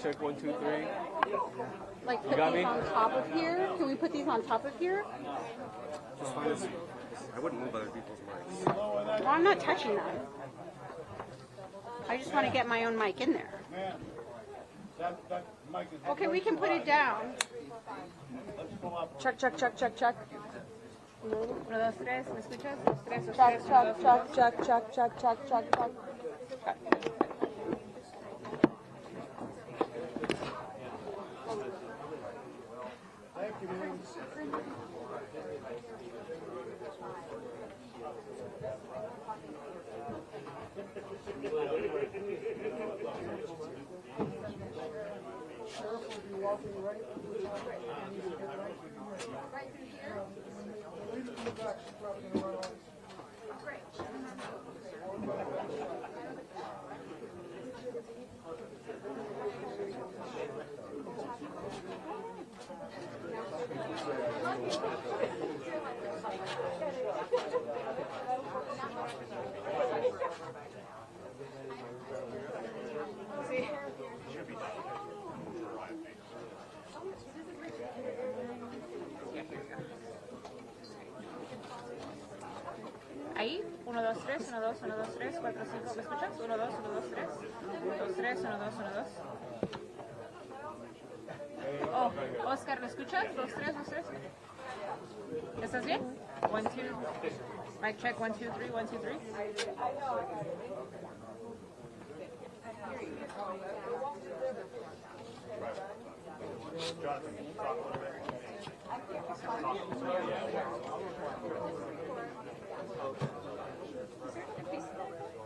check 1, 2, 3. Like put these on top of here? Can we put these on top of here? Just find us. I wouldn't move other people's mics. Well, I'm not touching them. I just want to get my own mic in there. Okay, we can put it down. Check, check, check, check, check. 1, 2, 3, ¿me escuchas? 3, Check, check, check, check, check, check, check, check, check. Ahí, 1, 2, 3, 1, 2, 1, 2, 3, 4, 5, ¿me escuchas? 1, 2, 1, 2, 3, 2, 3, 1, 2, 1, 2. Oh, Oscar, ¿me escuchas? 2, 3, 2, 3. ¿Estás bien? 1, 2. Mic check, 1, 2, 3, 1, 2, 3.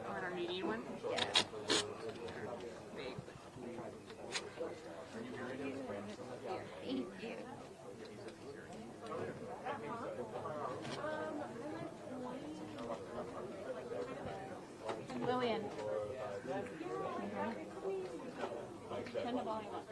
I don't need one. Yeah. Big. Lillian. Turn the volume up.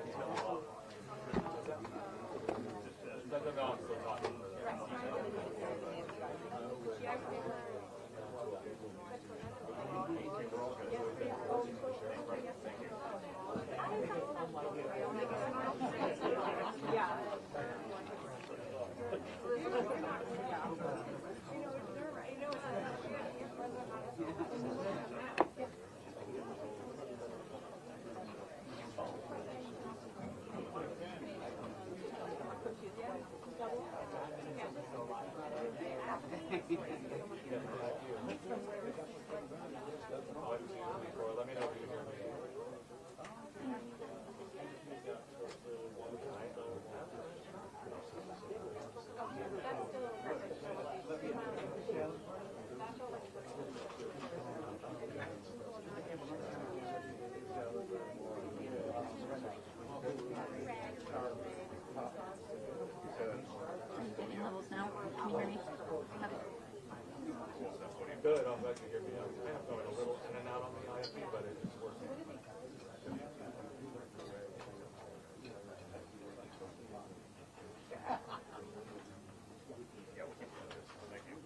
Good, I'm glad to hear me. I'm kind of going a little in and out on the IFB, but it's working. Thank you.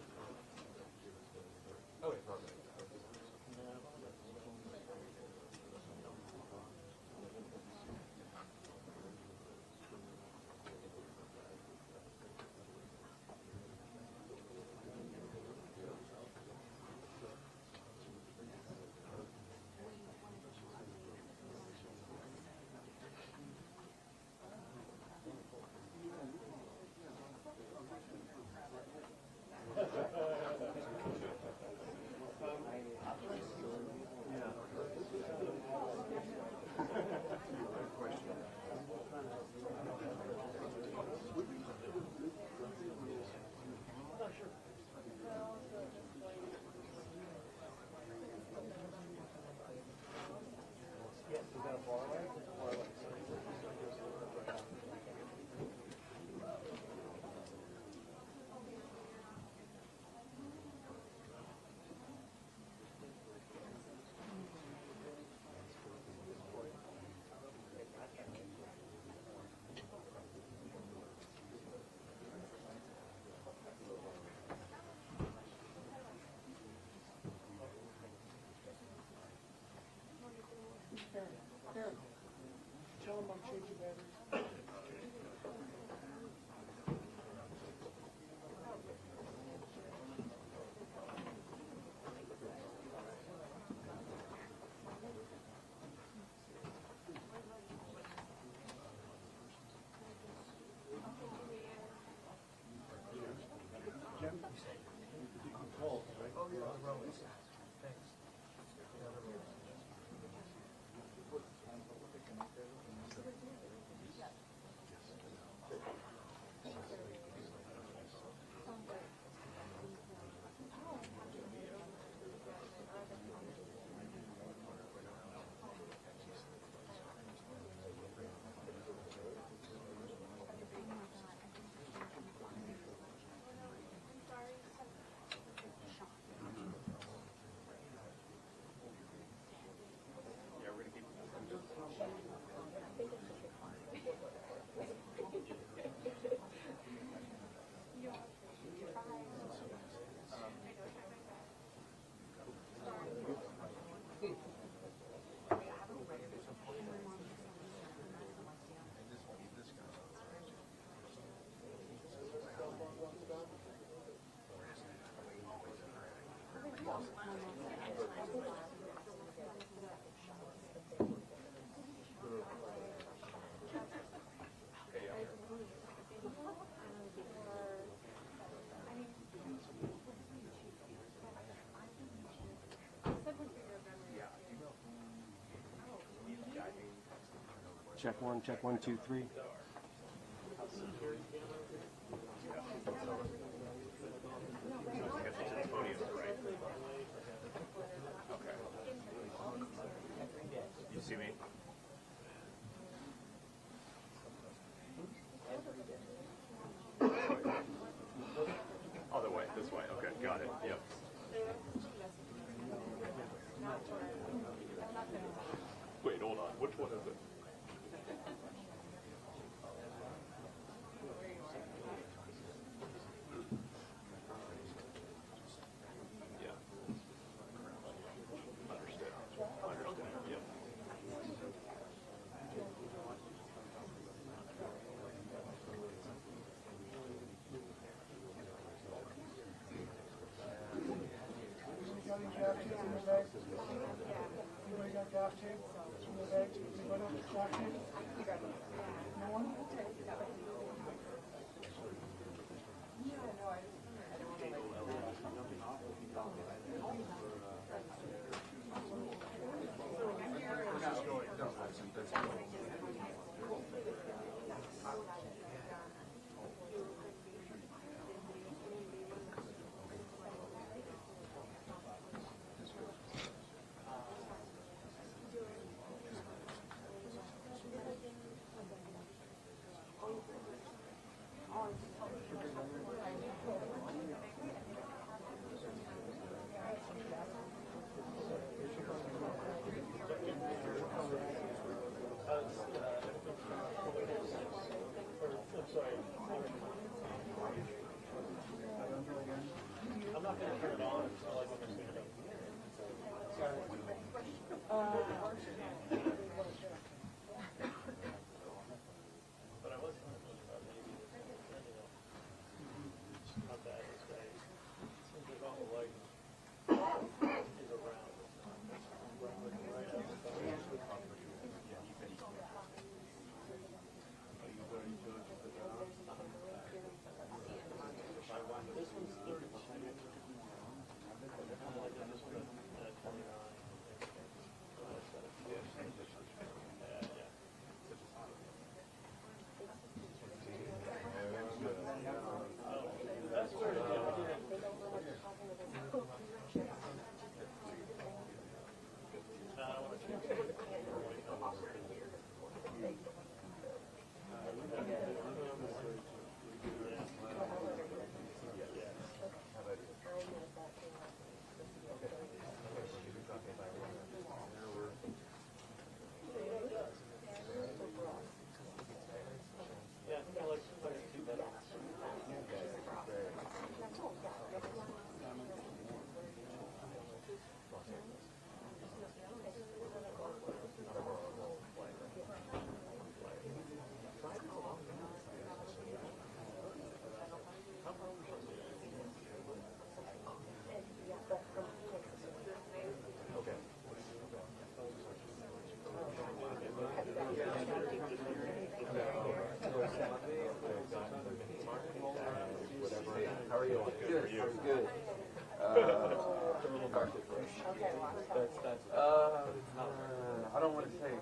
Okay, perfect. Check 1, 2, 3. You see me? Other way, this way. Okay, got it. Yep. Wait, hold on. Which one is it? Yeah. Understood. Understood. Yep. I don't want to say.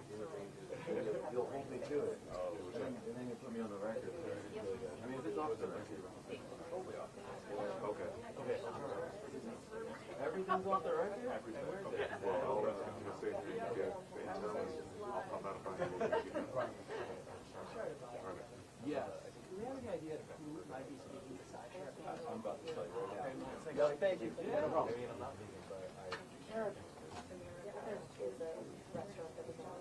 You'll hold me to it. And then you put me on the record. I mean, if it's off the record. Okay. Everything's off the record? Well, all that's going to say that you get, I'll notify you. Yes. Do we have any idea who might be speaking beside Sheriff? I'm about to tell you right now. No, thank you. Yeah, no problem. Sheriff, there is a restaurant that was on.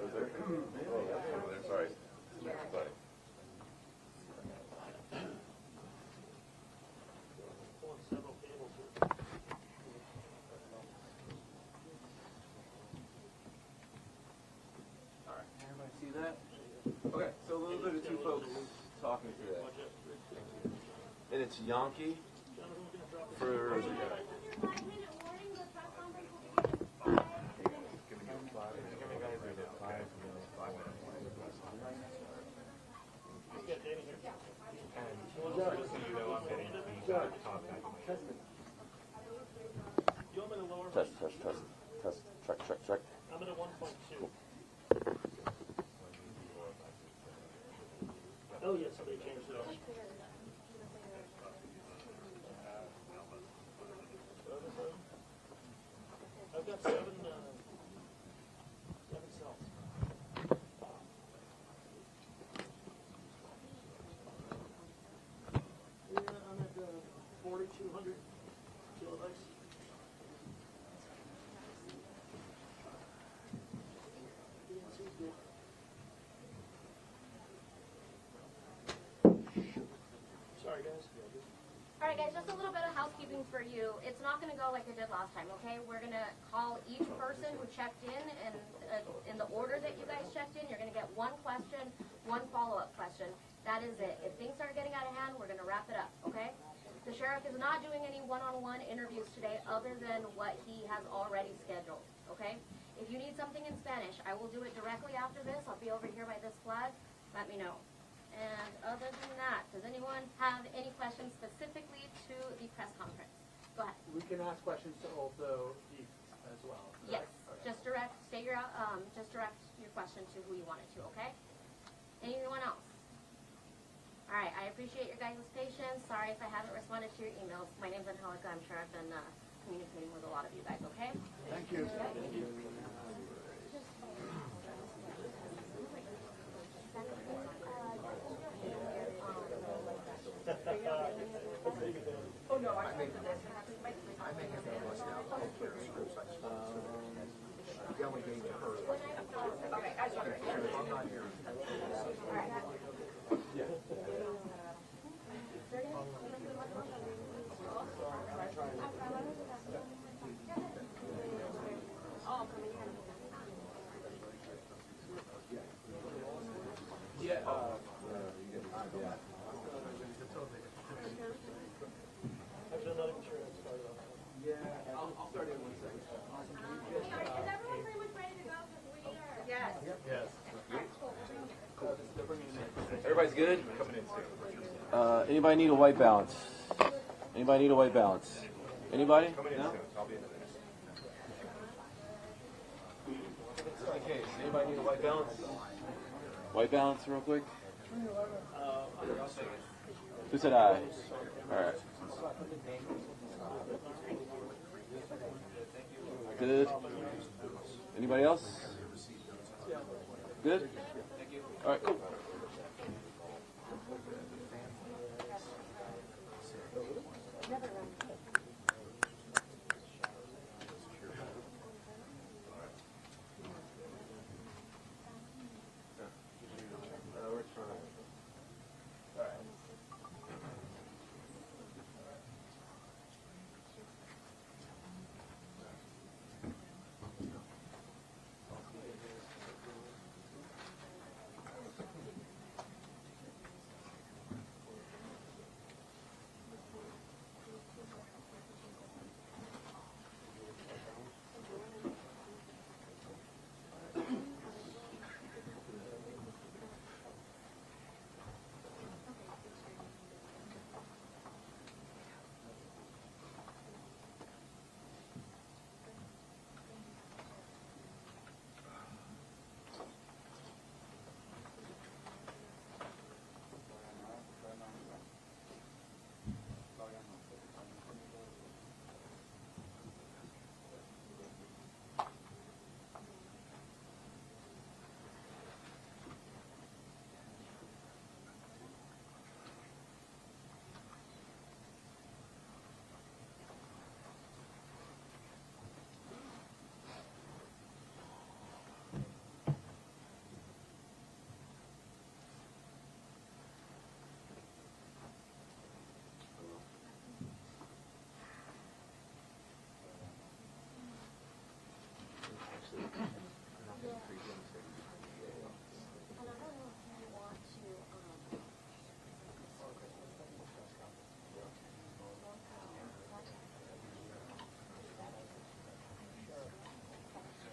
Is there? Oh, I'm sorry. Sorry. Alright, everybody see that? Okay, so a little bit of two folks talking today. And it's Yankee for... Test, check. I'm at a 1.2. Oh, yes, they changed it up. I've got seven cells. Yeah, I'm at 4,200 kilobytes. Sorry, guys. All right, guys, just a little bit of housekeeping for you. It's not going to go like it did last time, okay? We're going to call each person who checked in in the order that you guys checked in. You're going to get one question, one follow-up question. That is it. If things start getting out of hand, we're going to wrap it up, okay? The sheriff is not doing any one-on-one interviews today other than what he has already scheduled, okay? If you need something in Spanish, I will do it directly after this. I'll be over here by this flag. Let me know. And other than that, does anyone have any questions specifically to the press conference? Go ahead. We can ask questions to also Keith as well. Yes, correct? Okay. just direct your question to who you want it to, okay? Anyone else? All right, I appreciate your guys' patience. Sorry if I haven't responded to your emails. My name's Angelica. I'm sure I've been communicating with a lot of you guys, okay? Thank you. I've done that insurance started off. Yeah, I'll start in 1 second. Is everyone pretty much ready to go? Because we are. Yes. Yes. Everybody's good? Coming in soon. Anybody need a white balance? Anybody need a white balance? Anybody? Coming in No? soon. I'll be in a minute. Just in case. Anybody need a white balance? White balance real quick? Who said aye? Alright. Good. Anybody else? Good? Alright, cool.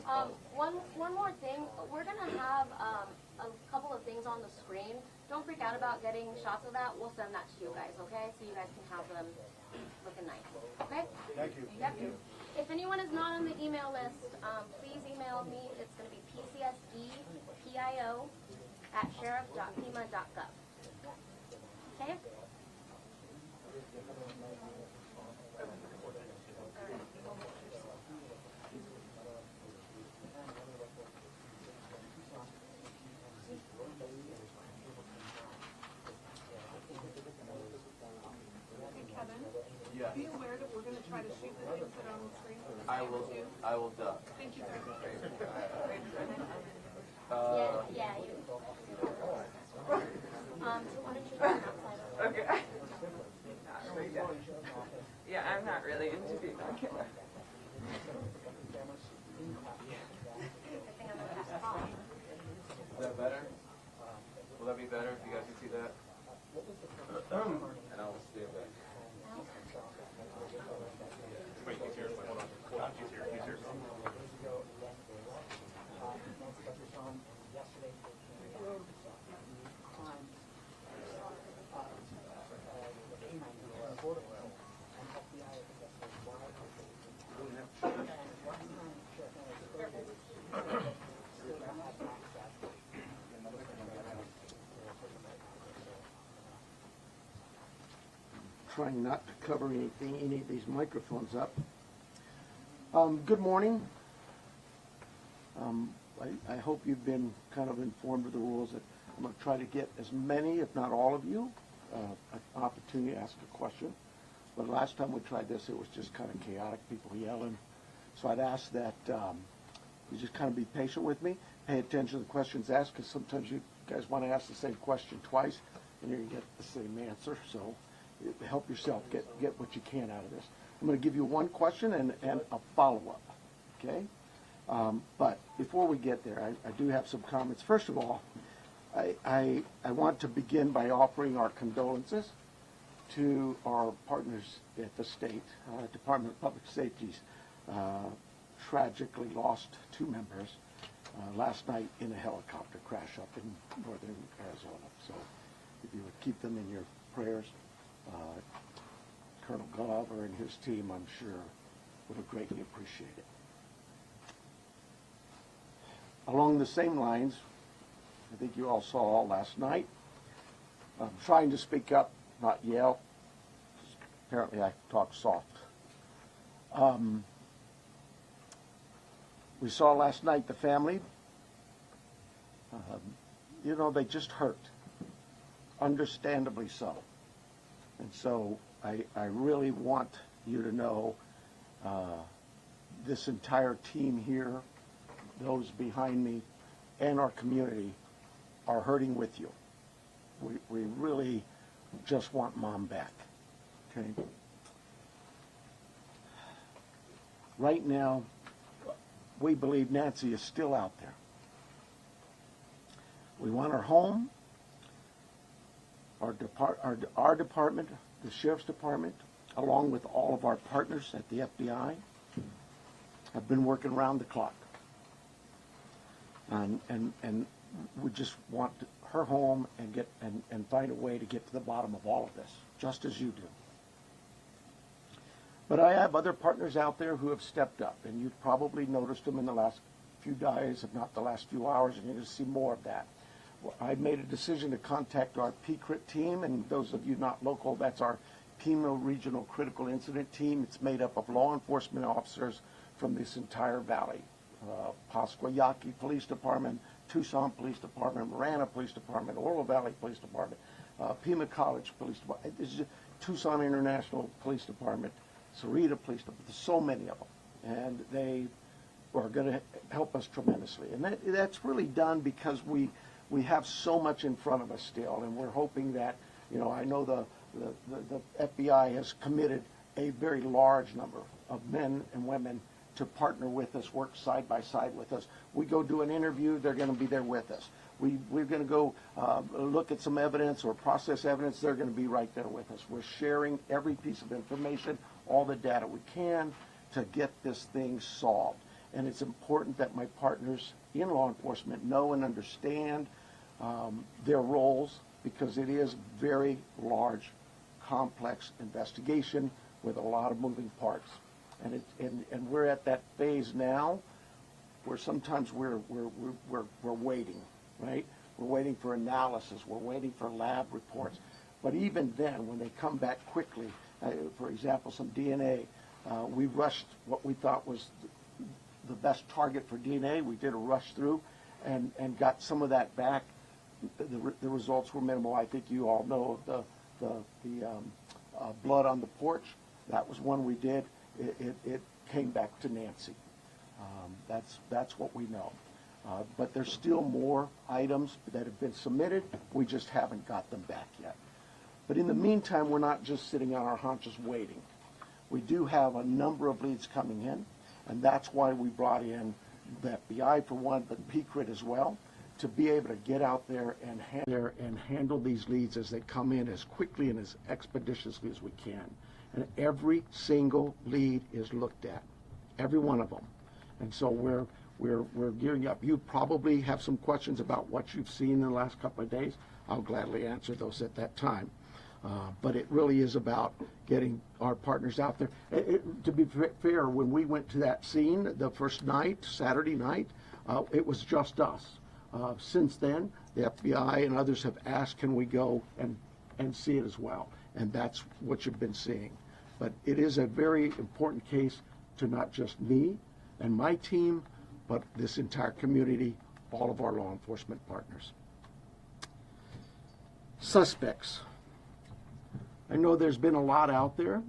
One more thing. We're gonna have a couple of things on the screen. Don't freak out about getting shots of that. We'll send that to you guys, okay? So you guys can have them looking nice. Okay? Thank you. Yep. If anyone is not on the email list, please email me. It's gonna be pcsdpio@sheriff.fema.gov. Okay? Yes. Be aware that we're going to try to shoot the things that are on the screen. I will duck. Thank you very much. Yeah, you. Why don't you turn outside? Okay. Yeah, I'm not really into being on camera. Is that better? Will that be better if you guys can see that? And I will stand back. Wait, he's here. Hold on. Hold on. He's here. He's here. Nancy Guthrie saw him yesterday. Crime. The canine on the border. And FBI investigated why. And last time, Sheriff Nancy still don't have access. Trying not to cover any of these microphones up. Good morning. I hope you've been kind of informed of the rules. That I'm going to try to get as many, if not all of you, an opportunity to ask a question. But last time we tried this, it was just kind of chaotic, people yelling. So I'd ask that you just kind of be patient with me, pay attention to the questions asked, because sometimes you guys want to ask the same question twice, and you're going to get the same answer. So help yourself get what you can out of this. I'm going to give you one question and a follow-up, okay? But before we get there, I do have some comments. First of all, I want to begin by offering our condolences to our partners at the state. Department of Public Safety's tragically lost 2 members last night in a helicopter crash up in northern Arizona. So if you would keep them in your prayers. Colonel Glover and his team, I'm sure, would have greatly appreciated it. Along the same lines, I think you all saw last night, I'm trying to speak up, not yell. Apparently I talk soft. We saw last night the family, they just hurt, understandably so. And so I really want you to know this entire team here, those behind me, and our community are hurting with you. We really just want Mom back, okay? Right now, we believe Nancy is still out there. We want her home. Our department, the Sheriff's Department, along with all of our partners at the FBI, have been working around the clock. And we just want her home and find a way to get to the bottom of all of this, just as you do. But I have other partners out there who have stepped up, and you've probably noticed them in the last few days, if not the last few hours, and you're going to see more of that. I made a decision to contact our PCRIT team, and those of you not local, that's our Pima Regional Critical Incident Team. It's made up of law enforcement officers from this entire valley. Pasquayaki Police Department, Tucson Police Department, Marana Police Department, Oro Valley Police Department, Pima College Police Department, Tucson International Police Department, Sarita Police Department. There's so many of them, and they are going to help us tremendously. And that's really done because we have so much in front of us still, and we're hoping that, I know the FBI has committed a very large number of men and women to partner with us, work side by side with us. We go do an interview, they're going to be there with us. We're going to go look at some evidence or process evidence, they're going to be right there with us. We're sharing every piece of information, all the data we can to get this thing solved. and it's important that my partners in law enforcement know and understand their roles, because it is very large, complex investigation with a lot of moving parts. And we're at that phase now where sometimes we're waiting, right? We're waiting for analysis. We're waiting for lab reports. But even then, when they come back quickly, for example, some DNA, we rushed what we thought was the best target for DNA. We did a rush through and got some of that back. The results were minimal. I think you all know of the blood on the porch. That was one we did. It came back to Nancy. That's what we know. But there's still more items that have been submitted. We just haven't got them back yet. But in the meantime, we're not just sitting on our haunches waiting. We do have a number of leads coming in, and that's why we brought in the FBI for one, but PCRIT as well, to be able to get out there and handle these leads as they come in as quickly and as expeditiously as we can. And every single lead is looked at, every one of them. And so we're gearing up. You probably have some questions about what you've seen in the last couple of days. I'll gladly answer those at that time. But it really is about getting our partners out there. To be fair, when we went to that scene the first night, Saturday night, it was just us. Since then, the FBI and others have asked, can we go and see it as well? And that's what you've been seeing. But it is a very important case to not just me and my team, but this entire community, all of our law enforcement partners. Suspects. I know there's been a lot out there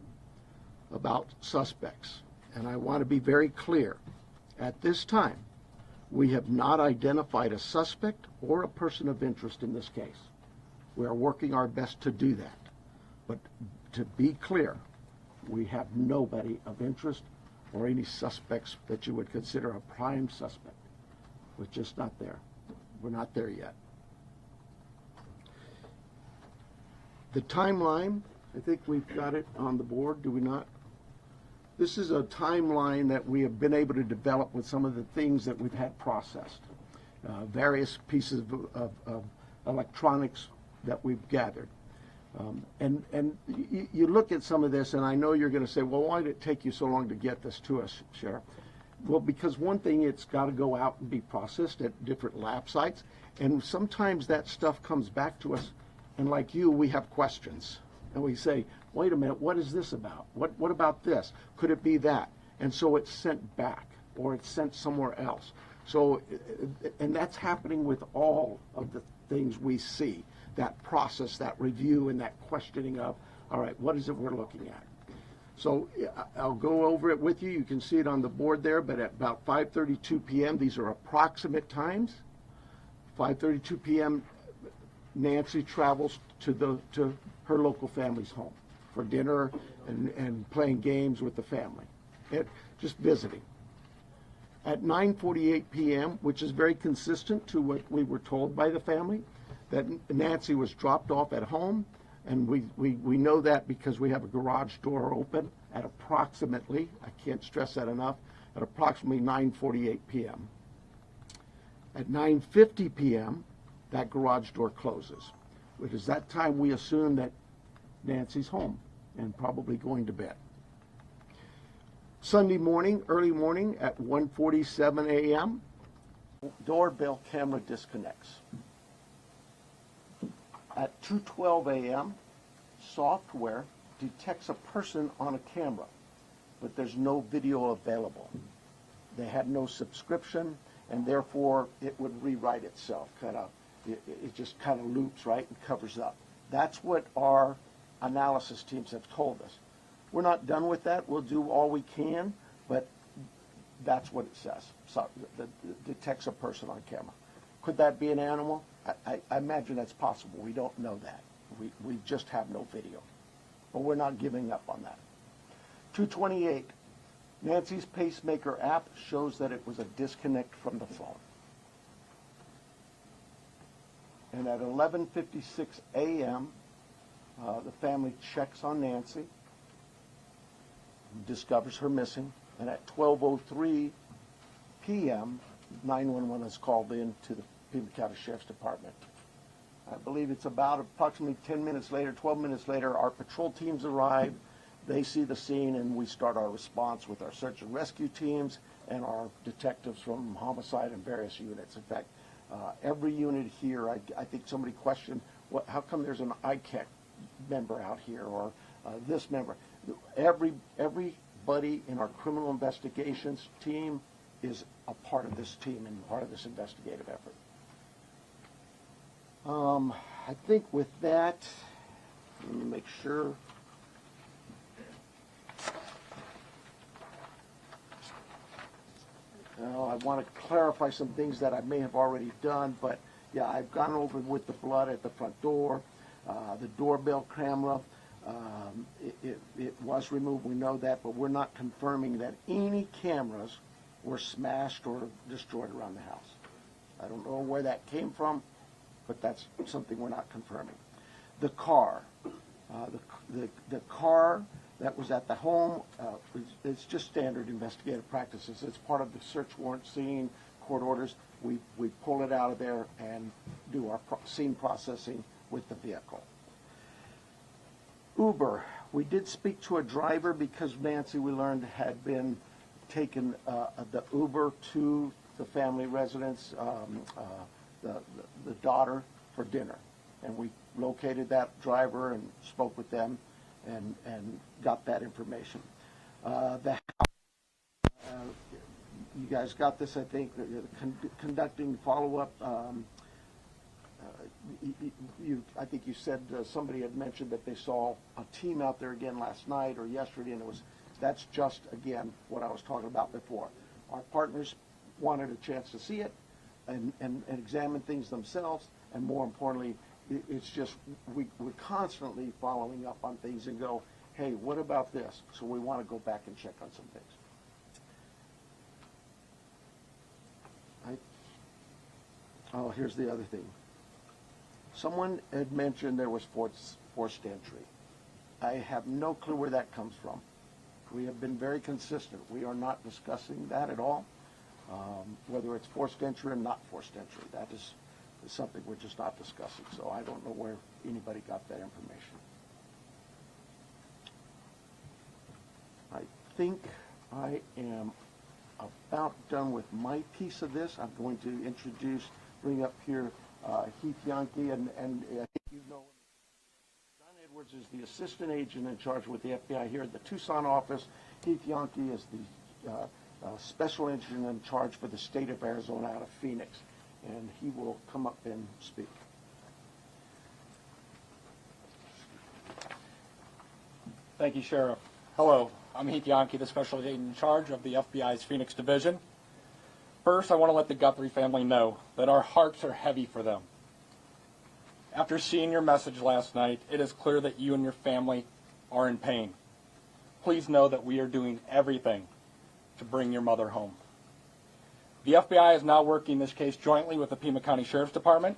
about suspects, and I want to be very clear. At this time, we have not identified a suspect or a person of interest in this case. We are working our best to do that. But to be clear, we have nobody of interest or any suspects that you would consider a prime suspect. We're just not there. We're not there yet. The timeline, I think we've got it on the board, do we not? This is a timeline that we have been able to develop with some of the things that we've had processed. Various pieces of electronics that we've gathered. And you look at some of this, and I know you're going to say, well, why did it take you so long to get this to us, Sheriff? Well, because one thing, it's got to go out and be processed at different lab sites, and sometimes that stuff comes back to us, and like you, we have questions. And we say, wait a minute, what is this about? What about this? Could it be that? And so it's sent back, or it's sent somewhere else. So, and that's happening with all of the things we see. That process, that review, and that questioning of, all right, what is it we're looking at? So I'll go over it with you. You can see it on the board there, but at about 5:32 p.m., these are approximate times. 5:32 p.m., Nancy travels to her local family's home for dinner and playing games with the family, just visiting. At 9:48 p.m., which is very consistent to what we were told by the family, that Nancy was dropped off at home, and we know that because we have a garage door open at approximately, I can't stress that enough, at approximately 9:48 p.m. At 9:50 p.m., that garage door closes, which is that time we assume that Nancy's home and probably going to bed. Sunday morning, early morning at 1:47 a.m., doorbell camera disconnects. At 2:12 a.m., software detects a person on a camera, but there's no video available. They had no subscription, and therefore it would rewrite itself. It just kind of loops, right, and covers up. That's what our analysis teams have told us. We're not done with that. We'll do all we can, but that's what it says. So it detects a person on camera. Could that be an animal? I imagine that's possible. We don't know that. We just have no video. But we're not giving up on that. 2:28, Nancy's pacemaker app shows that it was a disconnect from the phone. And at 11:56 a.m., the family checks on Nancy, discovers her missing, and at 12:03, p.m., 911 is called in to the Pima County Sheriff's Department. I believe it's about approximately 10 minutes later, 12 minutes later, our patrol teams arrive. They see the scene, and we start our response with our search and rescue teams and our detectives from homicide and various units. In fact, every unit here, I think somebody questioned, how come there's an ICAC member out here, or this member? Everybody in our criminal investigations team is a part of this team and part of this investigative effort. I think with that, let me make sure. I want to clarify some things that I may have already done, but yeah, I've gone over with the blood at the front door, the doorbell camera. It was removed, we know that, but we're not confirming that any cameras were smashed or destroyed around the house. I don't know where that came from, but that's something we're not confirming. The car, the car that was at the home, it's just standard investigative practices. It's part of the search warrant scene, court orders. We pull it out of there and do our scene processing with the vehicle. Uber, we did speak to a driver because Nancy, we learned, had been taken the Uber to the family residence, the daughter, for dinner. And we located that driver and spoke with them and got that information. You guys got this, I think, conducting follow-up. I think you said somebody had mentioned that they saw a team out there again last night or yesterday, and that's just, again, what I was talking about before. Our partners wanted a chance to see it and examine things themselves, and more importantly, it's just we're constantly following up on things and go, hey, what about this? So we want to go back and check on some things. Oh, here's the other thing. Someone had mentioned there was forced entry. I have no clue where that comes from. We have been very consistent. We are not discussing that at all, whether it's forced entry or not forced entry. That is something we're just not discussing, so I don't know where anybody got that information. I think I am about done with my piece of this. I'm going to bring up here Heath Yankee, and I think you know John Edwards is the assistant agent in charge with the FBI here at the Tucson office. Heath Yankee is the special agent in charge for the state of Arizona out of Phoenix, and he will come up and speak. Thank you, Sheriff. Hello, I'm Heath Yankee, the special agent in charge of the FBI's Phoenix Division. First, I want to let the Guthrie family know that our hearts are heavy for them. After seeing your message last night, it is clear that you and your family are in pain. Please know that we are doing everything to bring your mother home. The FBI is now working this case jointly with the Pima County Sheriff's Department,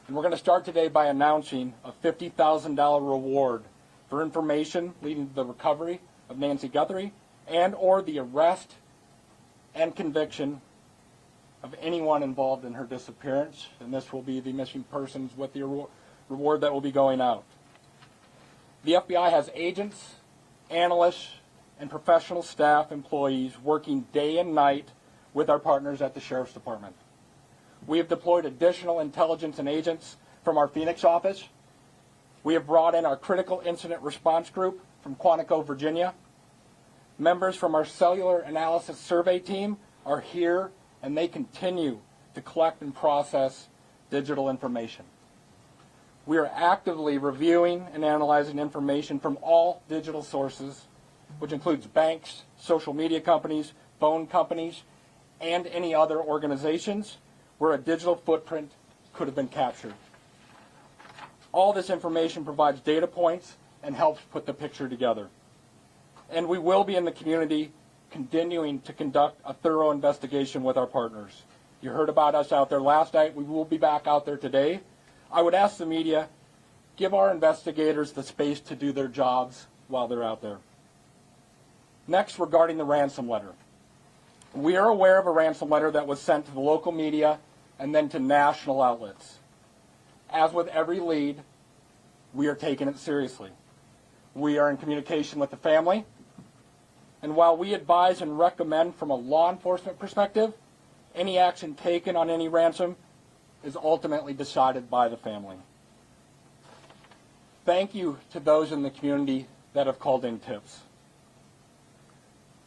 and we're going to start today by announcing a $50,000 reward for information leading to the recovery of Nancy Guthrie and or the arrest and conviction of anyone involved in her disappearance, and this will be the missing persons with the reward that will be going out. The FBI has agents, analysts, and professional staff employees working day and night with our partners at the Sheriff's Department. We have deployed additional intelligence and agents from our Phoenix office. We have brought in our Critical Incident Response Group from Quantico, Virginia. Members from our Cellular Analysis Survey team are here, and they continue to collect and process digital information. We are actively reviewing and analyzing information from all digital sources, which includes banks, social media companies, phone companies, and any other organizations where a digital footprint could have been captured. All this information provides data points and helps put the picture together. And we will be in the community continuing to conduct a thorough investigation with our partners. You heard about us out there last night. We will be back out there today. I would ask the media, give our investigators the space to do their jobs while they're out there. Next, regarding the ransom letter. We are aware of a ransom letter that was sent to the local media and then to national outlets. As with every lead, we are taking it seriously. We are in communication with the family, and while we advise and recommend from a law enforcement perspective, any action taken on any ransom is ultimately decided by the family. Thank you to those in the community that have called in tips.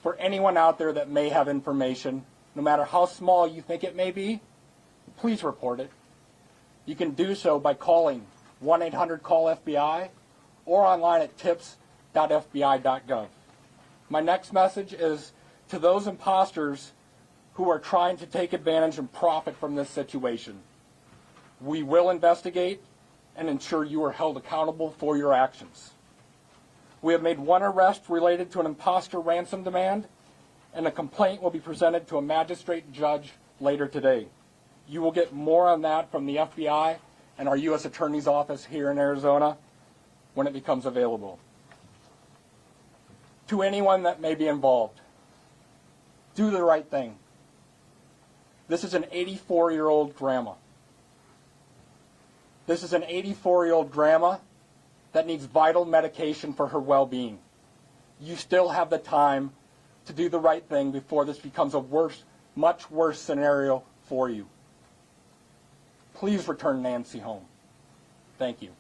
For anyone out there that may have information, no matter how small you think it may be, please report it. You can do so by calling 1-800-CALL-FBI or online at tips.fbi.gov. My next message is to those imposters who are trying to take advantage and profit from this situation. We will investigate and ensure you are held accountable for your actions. We have made one arrest related to an imposter ransom demand, and a complaint will be presented to a magistrate judge later today. You will get more on that from the FBI and our U.S. Attorney's Office here in Arizona when it becomes available. To anyone that may be involved, do the right thing. This is an 84-year-old grandma. This is an 84-year-old grandma that needs vital medication for her well-being. You still have the time to do the right thing before this becomes a worse, much worse scenario for you. Please return Nancy home. Thank you.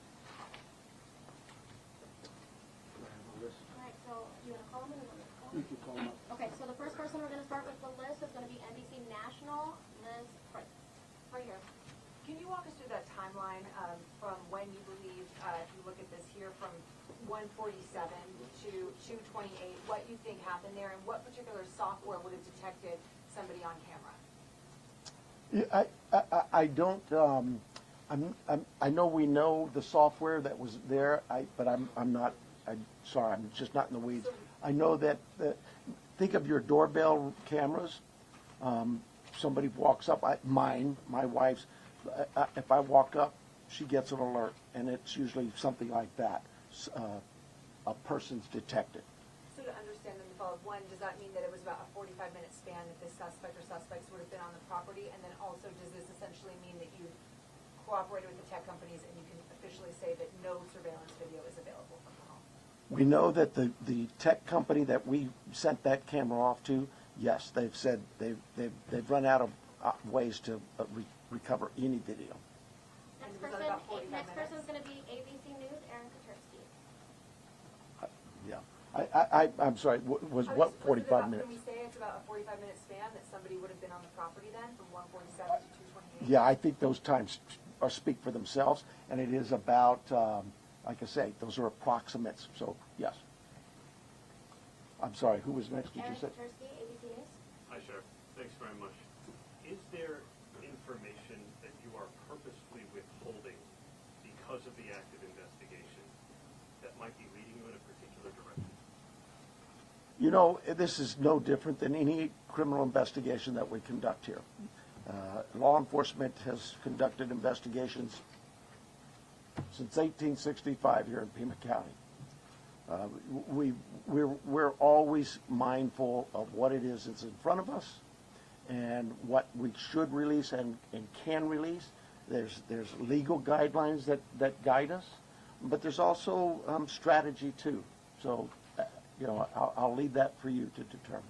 Alright, so do you want to call them or you want me to call them? You can call them up. Okay, so the first person we're going to start with the list is going to be NBC National, Liz Price. Right here. Can you walk us through that timeline from when you believe, if you look at this here, from 147 to 228, what you think happened there, and what particular software would have detected somebody on camera? Yeah, I don't. I know we know the software that was there. But I'm not. I'm sorry. I'm just not in the weeds. I know that. Think of your doorbell cameras. Somebody walks up. My wife's. If I walk up, she gets an alert, and it's usually something like that. A person's detected. So to understand them, one, does that mean that it was about a 45-minute span that this suspect or suspects would have been on the property? And then also, does this essentially mean that you cooperated with the tech companies and you can officially say that no surveillance video is available from the home? We know that the tech company that we sent that camera off to, yes, they've said they've run out of ways to recover any video. Next person's going to be ABC News, Aaron Katursky. Yeah. I'm sorry, what 45 minutes? Can we say it's about a 45-minute span that somebody would have been on the property then, from 147 to 228? Yeah, I think those times speak for themselves, and it is about, like I say, those are approximates, so yes. I'm sorry, who was next, did you say? Aaron Katursky, ABC News. Hi, Sheriff. Thanks very much. Is there information that you are purposefully withholding because of the active investigation that might be leading you in a particular direction? You know, this is no different than any criminal investigation that we conduct here. Law enforcement has conducted investigations since 1865 here in Pima County. We're always mindful of what it is that's in front of us and what we should release and can release. There's legal guidelines that guide us, but there's also strategy too. So, you know, I'll leave that for you to determine.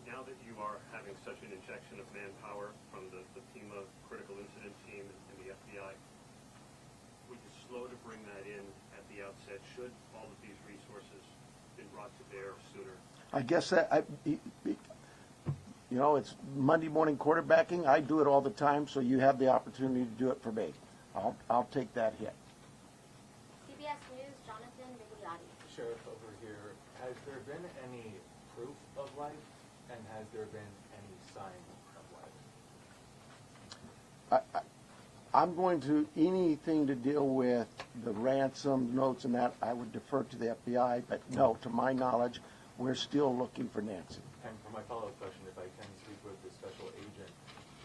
Now that you are having such an injection of manpower from the Pima Critical Incident Team and the FBI, would you slow to bring that in at the outset? Should all of these resources been brought to bear sooner? I guess that, you know, it's Monday morning quarterbacking. I do it all the time, so you have the opportunity to do it for me. I'll take that hit. CBS News, Jonathan Migliotti. Sheriff, over here, has there been any proof of life, and has there been any sign of life? I'm going to, anything to deal with the ransom notes and that, I would defer to the FBI, but no, to my knowledge, we're still looking for Nancy. And for my follow-up question, if I can speak with the special agent,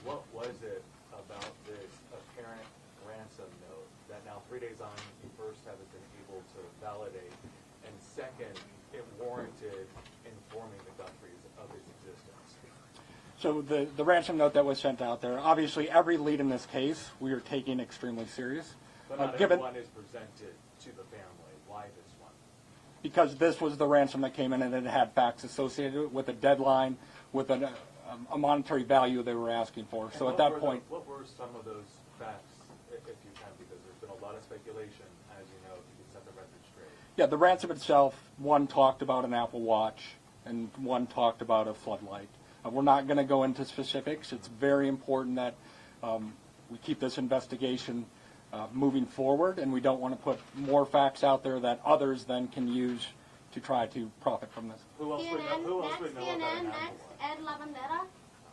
what was it about this apparent ransom note that now 3 days on, you first haven't been able to validate, and second, it warranted informing the Guthries of its existence? So the ransom note that was sent out there, obviously every lead in this case we are taking extremely serious. But not Given everyone is presented to the family. Why this one? because this was the ransom that came in and it had facts associated with a deadline, with a monetary value they were asking for. So at that point, what were some of those facts, if you can, because there's been a lot of speculation, as you know, if you can set the record straight. yeah, the ransom itself, one talked about an Apple Watch and one talked about a floodlight. We're not going to go into specifics. It's very important that we keep this investigation moving forward, and we don't want to put more facts out there that others then can use to try to profit from this. Who else would know, who else would know about an CNN, Apple next, Watch? Ed Lavandera.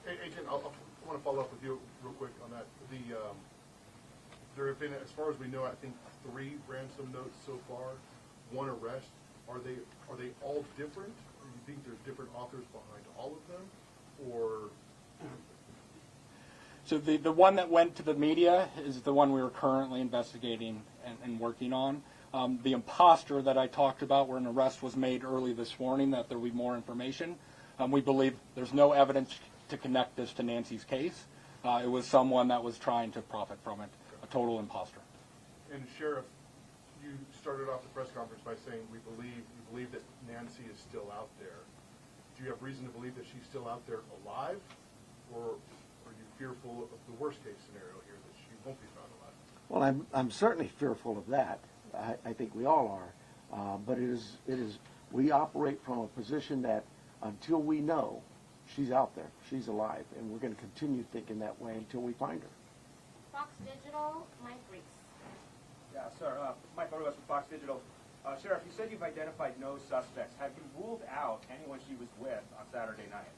Hey, Agent, I want to follow up with you real quick on that. There have been, as far as we know, I think 3 ransom notes so far, 1 arrest. Are they all different? Or do you think there's different authors behind all of them? Or So the one that went to the media is the one we were currently investigating and working on. The imposter that I talked about, where an arrest was made early this morning, that there will be more information. We believe there's no evidence to connect this to Nancy's case. It was someone that was trying to profit from it, a total imposter. And Sheriff, you started off the press conference by saying you believe that Nancy is still out there. Do you have reason to believe that she's still out there alive, or are you fearful of the worst case scenario here, that she won't be found alive? Well, I'm certainly fearful of that. I think we all are. But it is we operate from a position that until we know she's out there, she's alive, and we're going to continue thinking that way until we find her. Fox Digital, Mike Reese. Yeah, sir. Mike Ruas from Fox Digital. Sheriff, you said you've identified no suspects. Have you ruled out anyone she was with on Saturday night?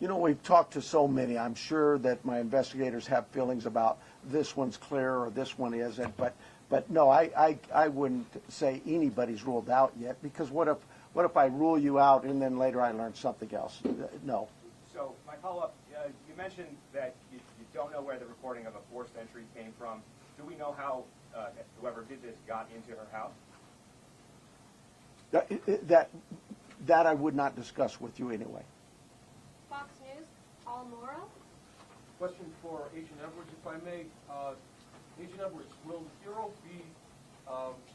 You know, we've talked to so many. I'm sure that my investigators have feelings about this one's clear or this one isn't. But no, I wouldn't say anybody's ruled out yet, because what if I rule you out and then later I learn something else? No. So my follow-up, you mentioned that you don't know where the reporting of a forced entry came from. Do we know how whoever did this got into her house? That I would not discuss with you anyway. Fox News, Paul Morrow. Question for Agent Edwards, if I may. Agent Edwards, will the Bureau be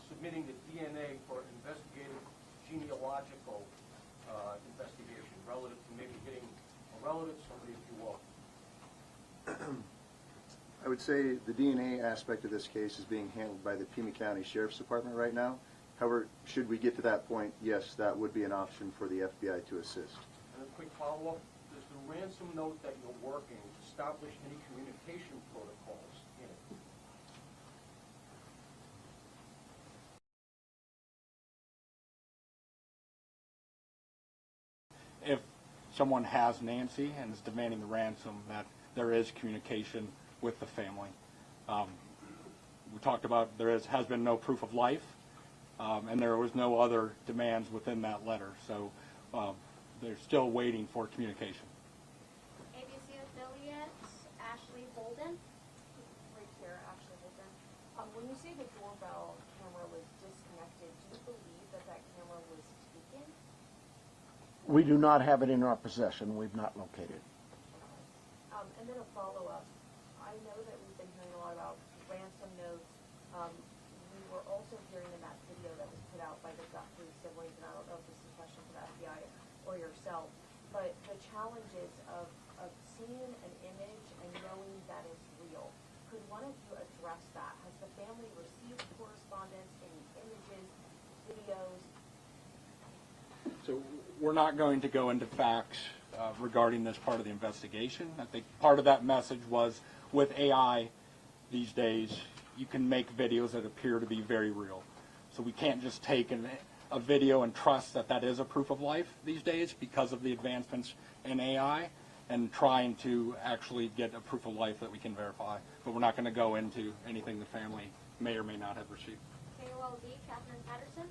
submitting the DNA for investigative genealogical investigation relative to maybe hitting a relative, somebody if you will? I would say the DNA aspect of this case is being handled by the Pima County Sheriff's Department right now. However, should we get to that point, yes, that would be an option for the FBI to assist. And a quick follow-up, does the ransom note that you're working establish any communication protocols in it? If someone has Nancy and is demanding the ransom, that there is communication with the family. We talked about has been no proof of life, and there was no other demands within that letter. So they're still waiting for communication. ABC affiliate, Ashley Holden. Right here, Ashley Holden. When you say the doorbell camera was disconnected, do you believe that camera was taken? We do not have it in our possession. We've not located it. And then a follow-up. I know that we've been hearing a lot about ransom notes. We were also hearing in that video that was put out by the Guthrie siblings, and I don't know if this is a question for the FBI or yourself, but the challenges of seeing an image and knowing that it's real. Could one of you address that? Has the family received correspondence, any images, videos? So we're not going to go into facts regarding this part of the investigation. I think part of that message was with AI these days, you can make videos that appear to be very real. So we can't just take a video and trust that is a proof of life these days because of the advancements in AI and trying to actually get a proof of life that we can verify. But we're not going to go into anything the family may or may not have received. KOLD, Catherine Patterson.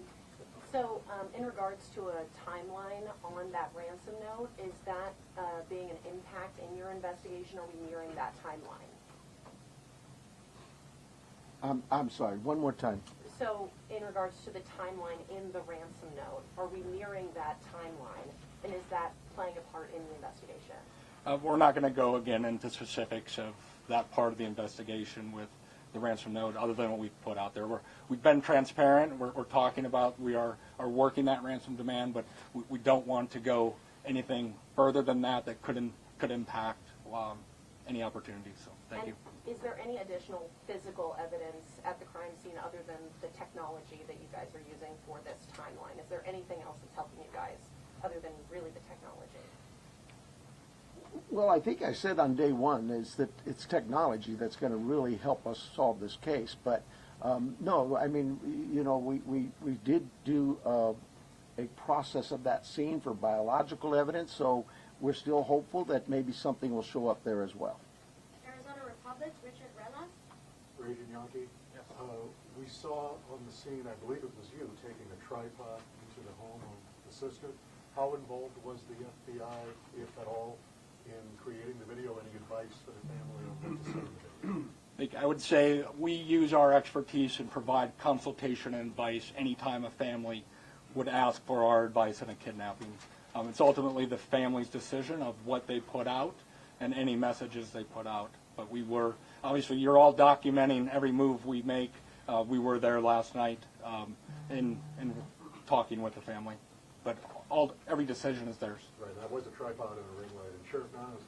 So in regards to a timeline on that ransom note, is that being an impact in your investigation? Are we nearing that timeline? I'm sorry, one more time. So in regards to the timeline in the ransom note, are we nearing that timeline? And is that playing a part in the investigation? We're not going to go again into specifics of that part of the investigation with the ransom note, other than what we've put out there. We've been transparent. We're talking about we are working that ransom demand, but we don't want to go anything further than that could impact any opportunities. So thank you. Is there any additional physical evidence at the crime scene other than the technology that you guys are using for this timeline? Is there anything else that's helping you guys other than really the technology? Well, I think I said on day one is that it's technology that's going to really help us solve this case. But no, I mean, you know, we did do a process of that scene for biological evidence, so we're still hopeful that maybe something will show up there as well. Arizona Republic, Richard Rella. Agent Yankee? Yes. We saw on the scene, I believe it was you, taking a tripod into the home of the sister. How involved was the FBI, if at all, in creating the video? Any advice for the family on what to say in the video? I would say we use our expertise and provide consultation and advice anytime a family would ask for our advice in a kidnapping. It's ultimately the family's decision of what they put out and any messages they put out. But we were, obviously, you're all documenting every move we make. We were there last night in talking with the family. But every decision is theirs. Right, that was a tripod and a ring light. And Sheriff Niles,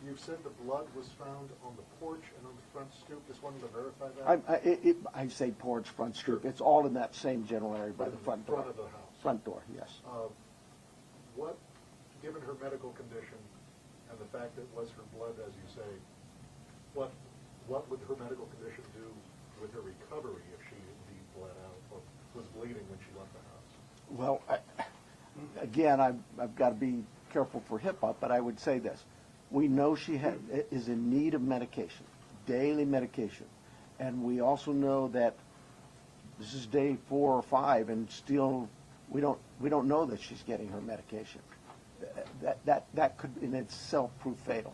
you said the blood was found on the porch and on the front stoop. Just wanted to verify that. I say porch, front stoop. It's all in that same general area by the front door. Front of the house. Front door, yes. What, given her medical condition and the fact that it was her blood, as you say, what would her medical condition do with her recovery if she indeed bled out or was bleeding when she left the house? Well, again, I've got to be careful for HIPAA, but I would say this. We know she is in need of medication, daily medication. And we also know that this is day 4 or 5, and still we don't know that she's getting her medication. That could in itself prove fatal.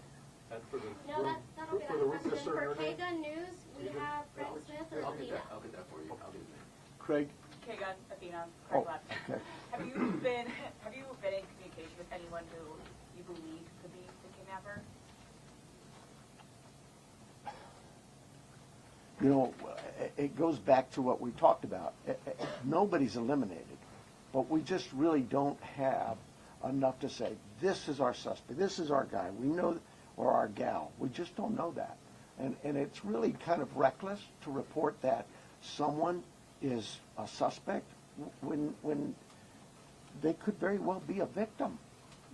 And for the No, that'll be that question. For K-Gun News, we have Craig Smith and Athena. I'll get that for you. I'll do that. Craig? K-Gun, Athena, Craig Black. Okay. Have you been in communication with anyone who you believe could be the kidnapper? You know, it goes back to what we talked about. Nobody's eliminated, but we just really don't have enough to say, this is our suspect, this is our guy, we know, or our gal. We just don't know that. And it's really kind of reckless to report that someone is a suspect when they could very well be a victim.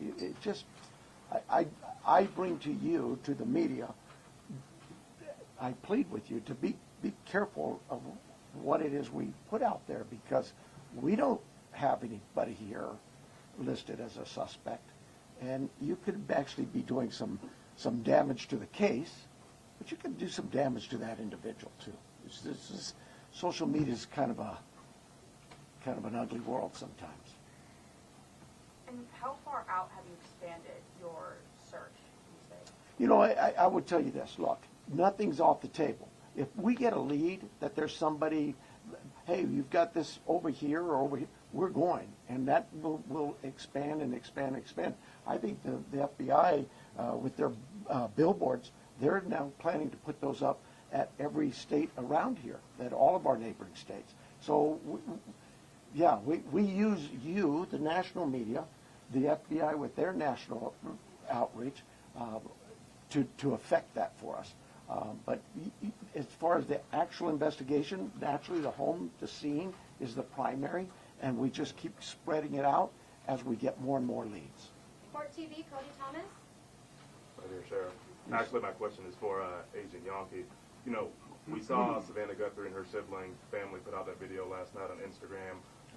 It just, I bring to you, to the media, I plead with you to be careful of what it is we put out there, because we don't have anybody here listed as a suspect, and you could actually be doing some damage to the case, but you can do some damage to that individual too. Social media is kind of an ugly world sometimes. And how far out have you expanded your search, you say? You know, I would tell you this. Look, nothing's off the table. If we get a lead that there's somebody, hey, you've got this over here or over here, we're going, and that will expand and expand and expand. I think the FBI, with their billboards, they're now planning to put those up at every state around here, at all of our neighboring states. So, we use you, the national media, the FBI with their national outreach, to affect that for us. But as far as the actual investigation, naturally the scene is the primary, and we just keep spreading it out as we get more and more leads. Court TV, Cody Thomas. Right here, Sheriff. Actually, my question is for Agent Yankee. You know, we saw Savannah Guthrie and her sibling family put out that video last night on Instagram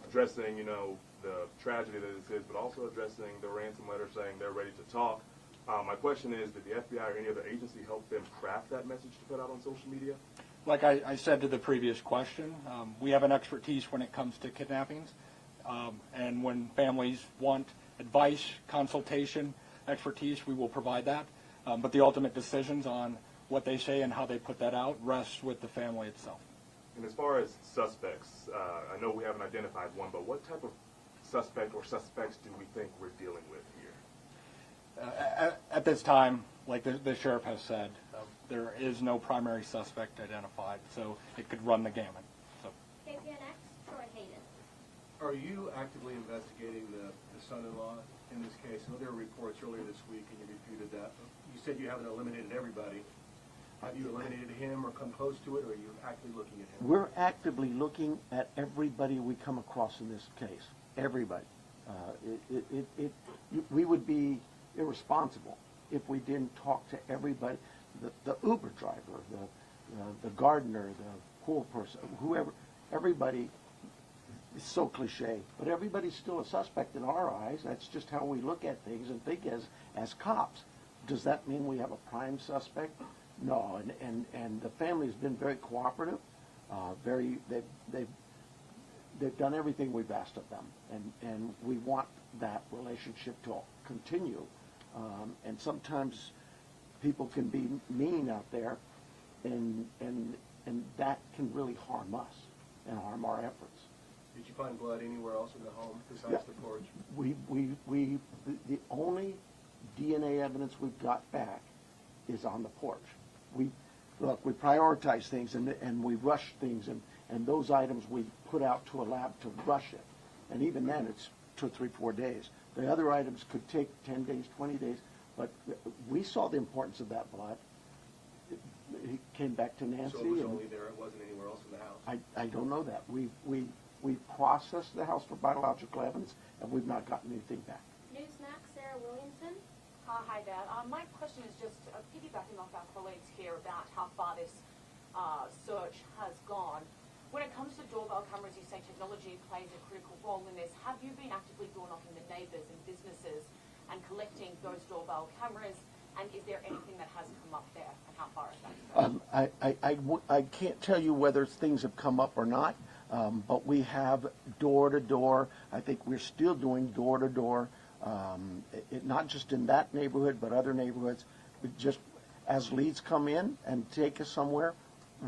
addressing, you know, the tragedy that this is, but also addressing the ransom letter saying they're ready to talk. My question is, did the FBI or any other agency help them craft that message to put out on social media? Like I said to the previous question, we have an expertise when it comes to kidnappings. And when families want advice, consultation, expertise, we will provide that. But the ultimate decisions on what they say and how they put that out rests with the family itself. And as far as suspects, I know we haven't identified one, but what type of suspect or suspects do we think we're dealing with here? At this time, like the sheriff has said, there is no primary suspect identified, so it could run the gamut. So. KPNX, Troy Hayden. Are you actively investigating the son-in-law in this case? I know there were reports earlier this week, and you refuted that. You said you haven't eliminated everybody. Have you eliminated him or come close to it, or are you actively looking at him? We're actively looking at everybody we come across in this case. Everybody. We would be irresponsible if we didn't talk to everybody. The Uber driver, the gardener, the pool person, whoever, everybody. It's so cliche, but everybody's still a suspect in our eyes. That's just how we look at things and think as cops. Does that mean we have a prime suspect? No, and the family's been very cooperative. They've done everything we've asked of them, and we want that relationship to continue. And sometimes people can be mean out there, and that can really harm us and harm our efforts. Did you find blood anywhere else in the home besides the porch? The only DNA evidence we've got back is on the porch. We prioritize things and we rush things, and those items we put out to a lab to rush it. And even then, it's 2, 3, 4 days. The other items could take 10 days, 20 days, but we saw the importance of that blood. It came back to Nancy. So it was only there, it wasn't anywhere else in the house? I don't know that. We processed the house for biological evidence, and we've not gotten anything back. Newsmax, Sarah Williamson. Hi there. My question is just piggybacking off our colleagues here about how far this search has gone. When it comes to doorbell cameras, you say technology plays a critical role in this. Have you been actively door knocking the neighbours and businesses and collecting those doorbell cameras? And is there anything that has come up there, and how far is that? I can't tell you whether things have come up or not, but we have door-to-door. I think we're still doing door-to-door, not just in that neighborhood, but other neighborhoods. Just as leads come in and take us somewhere,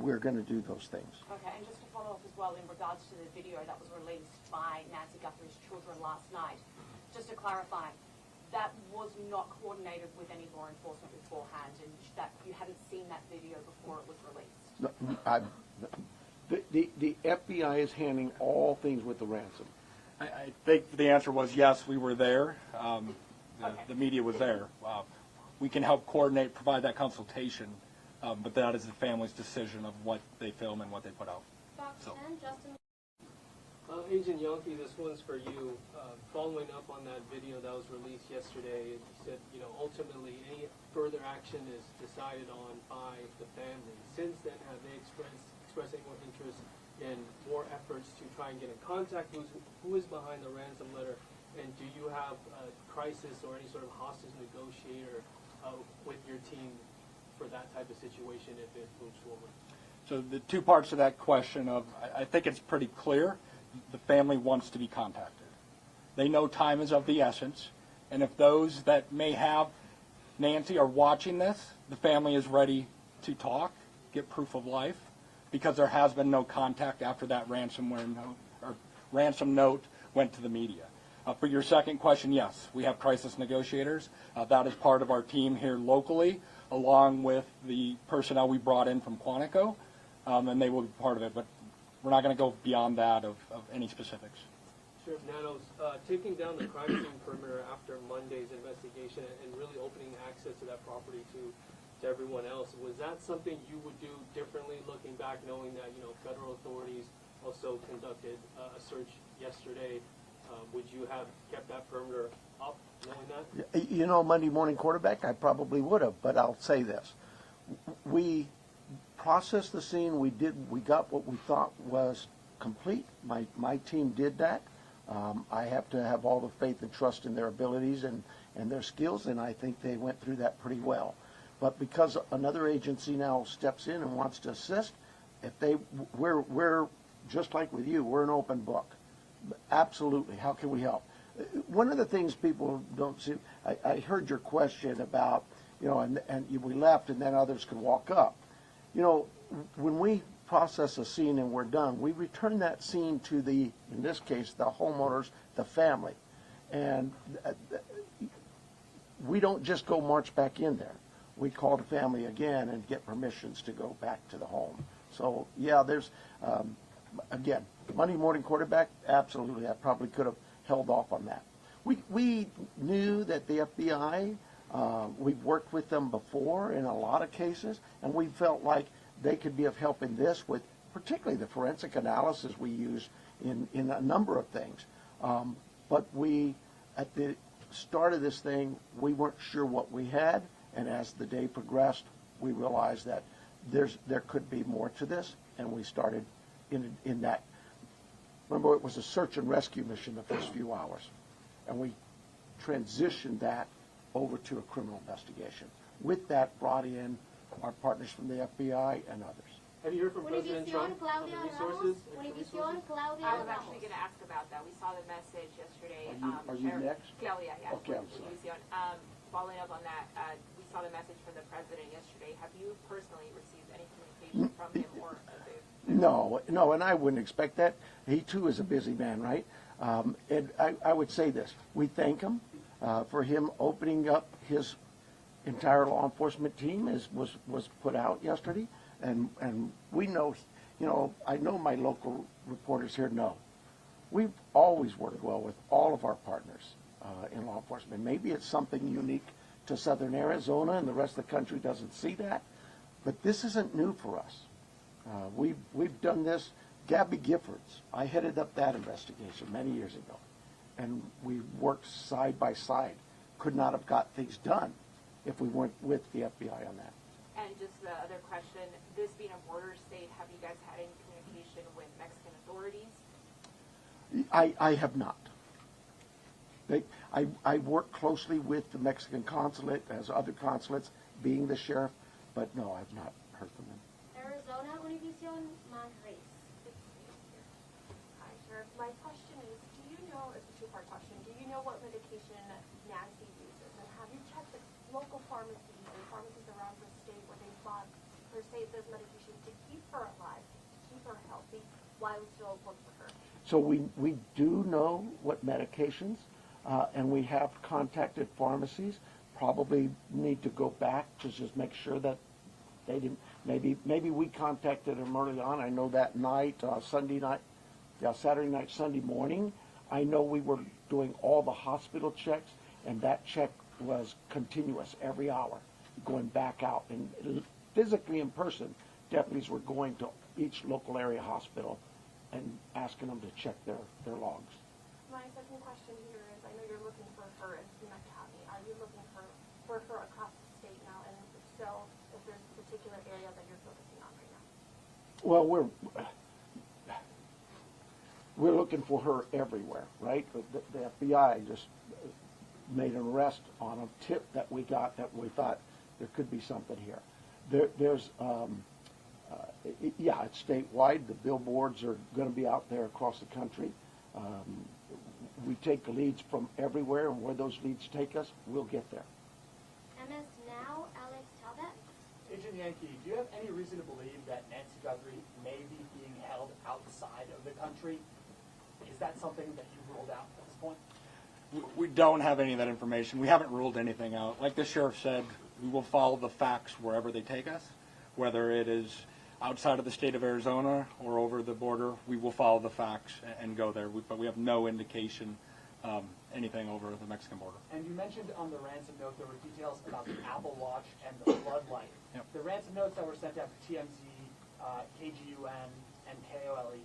we're going to do those things. Okay, and just to follow up as well in regards to the video that was released by Nancy Guthrie's children last night, just to clarify, that was not coordinated with any law enforcement beforehand, and that you hadn't seen that video before it was released? The FBI is handling all things with the ransom. I think the answer was yes, we were there. The media was there. We can help coordinate, provide that consultation, but that is the family's decision of what they film and what they put out. Fox 10, Justin. Agent Yankee, this one's for you. Following up on that video that was released yesterday, you said, ultimately any further action is decided on by the family. Since then, have they expressed any more interest in more efforts to try and get in contact? Who is behind the ransom letter? And do you have a crisis or any sort of hostage negotiator with your team for that type of situation if it moves forward? So the two parts of that question I think it's pretty clear. The family wants to be contacted. They know time is of the essence, and if those that may have Nancy are watching this, the family is ready to talk, get proof of life, because there has been no contact after that ransom note went to the media. For your second question, yes, we have crisis negotiators. That is part of our team here locally, along with the personnel we brought in from Quantico, and they will be part of it. But we're not going to go beyond that of any specifics. Sheriff Nanos, taking down the crime scene perimeter after Monday's investigation and really opening access to that property to everyone else, was that something you would do differently looking back, knowing that federal authorities also conducted a search yesterday? Would you have kept that perimeter up, knowing that? Monday morning quarterback, I probably would have, but I'll say this. We processed the scene. We got what we thought was complete. My team did that. I have to have all the faith and trust in their abilities and their skills, and I think they went through that pretty well. But because another agency now steps in and wants to assist, we're just like with you, we're an open book. Absolutely. How can we help? One of the things people don't see, I heard your question about, and we left and then others could walk up. When we process a scene and we're done, we return that scene to in this case, the homeowners, the family. And we don't just go march back in there. We call the family again and get permissions to go back to the home. So, yeah, there's, again, Monday morning quarterback, absolutely. I probably could have held off on that. We knew that the FBI, we've worked with them before in a lot of cases, and we felt like they could be of help in this with particularly the forensic analysis we use in a number of things. But we, at the start of this thing, we weren't sure what we had, and as the day progressed, we realized that there could be more to this, and we started in that. Remember, it was a search and rescue mission the first few hours, and we transitioned that over to a criminal investigation. With that, brought in our partners from the FBI and others. Have you heard from President Trump on the resources? I was actually going to ask about that. We saw the message yesterday. Are you next? Claudia, yes. Okay, I'm sorry. Following up on that, we saw the message from the president yesterday. Have you personally received any communication from him or No, and I wouldn't expect that. He too is a busy man, right? And I would say this: we thank him for him opening up his entire law enforcement team, as was put out yesterday, and we know, I know my local reporters here know. We've always worked well with all of our partners in law enforcement. Maybe it's something unique to Southern Arizona, and the rest of the country doesn't see that, but this isn't new for us. We've done this. Gabby Giffords, I headed up that investigation many years ago, and we worked side by side. Could not have got things done if we weren't with the FBI on that. And just the other question, this being a border state, have you guys had any communication with Mexican authorities? I have not. I work closely with the Mexican consulate, as other consulates, being the sheriff, but no, I've not heard from them. Arizona, Univision, Madrid. Hi, Sheriff. My question is, do you know, it's a two-part question, do you know what medication Nancy uses? And have you checked the local pharmacies and pharmacies around the state where they bought her state this medication to keep her alive, to keep her healthy, while we still look for her? So we do know what medications, and we have contacted pharmacies. Probably need to go back to just make sure that they didn't. Maybe we contacted them early on. I know that night, Saturday night, Sunday morning. I know we were doing all the hospital checks, and that check was continuous every hour, going back out. And physically in person, deputies were going to each local area hospital and asking them to check their logs. My second question here is, I know you're looking for her in Pima County. Are you looking for her across the state now? And if so, if there's a particular area that you're focusing on right now? Well, we're looking for her everywhere, right? The FBI just made an arrest on a tip that we got that we thought there could be something here. It's statewide. The billboards are going to be out there across the country. We take the leads from everywhere, and where those leads take us, we'll get there. MS Now, Alex Talbot. Agent Yankee, do you have any reason to believe that Nancy Guthrie may be being held outside of the country? Is that something that you've ruled out at this point? We don't have any of that information. We haven't ruled anything out. Like the sheriff said, we will follow the facts wherever they take us, whether it is outside of the state of Arizona or over the border. We will follow the facts and go there, but we have no indication anything over the Mexican border. And you mentioned on the ransom note there were details about the Apple Watch and the floodlight. Yep. The ransom notes that were sent out to TMZ, KGUN, and KOLD,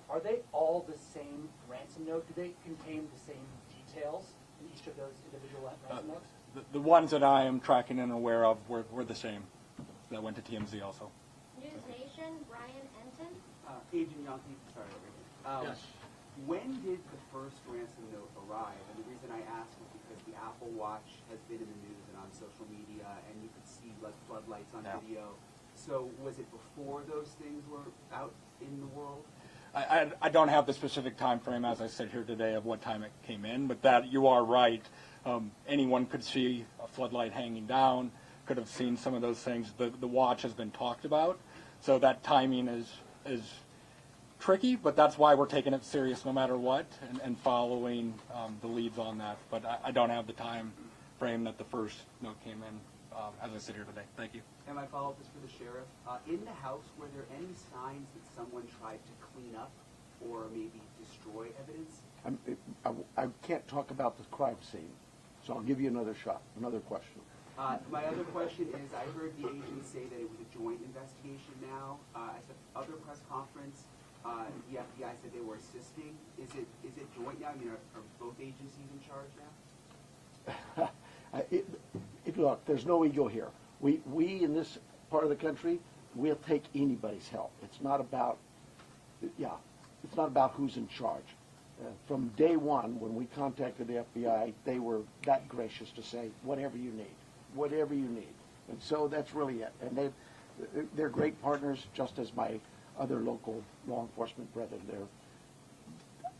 are they all the same ransom note? Do they contain the same details in each of those individual ransom notes? The ones that I am tracking and aware of were the same. That went to TMZ also. News Nation, Brian Enton. Agent Yankee, sorry. Yes. When did the first ransom note arrive? And the reason I ask is because the Apple Watch has been in the news and on social media, and you could see floodlights on video. So was it before those things were out in the world? I don't have the specific time frame, as I said here today, of what time it came in, but that you are right. Anyone could see a floodlight hanging down, could have seen some of those things. The watch has been talked about, so that timing is tricky, but that's why we're taking it serious no matter what and following the leads on that. But I don't have the time frame that the first note came in as I sit here today. Thank you. And my follow-up is for the sheriff. In the house, were there any signs that someone tried to clean up or maybe destroy evidence? I can't talk about the crime scene, so I'll give you another shot, another question. My other question is, I heard the agent say that it was a joint investigation now. At the other press conference, the FBI said they were assisting. Is it joint now? I mean, are both agencies in charge now? Look, there's no ego here. We in this part of the country, we'll take anybody's help. It's not about, it's not about who's in charge. From day one, when we contacted the FBI, they were that gracious to say, whatever you need, whatever you need. And so that's really it. And they're great partners, just as my other local law enforcement brethren.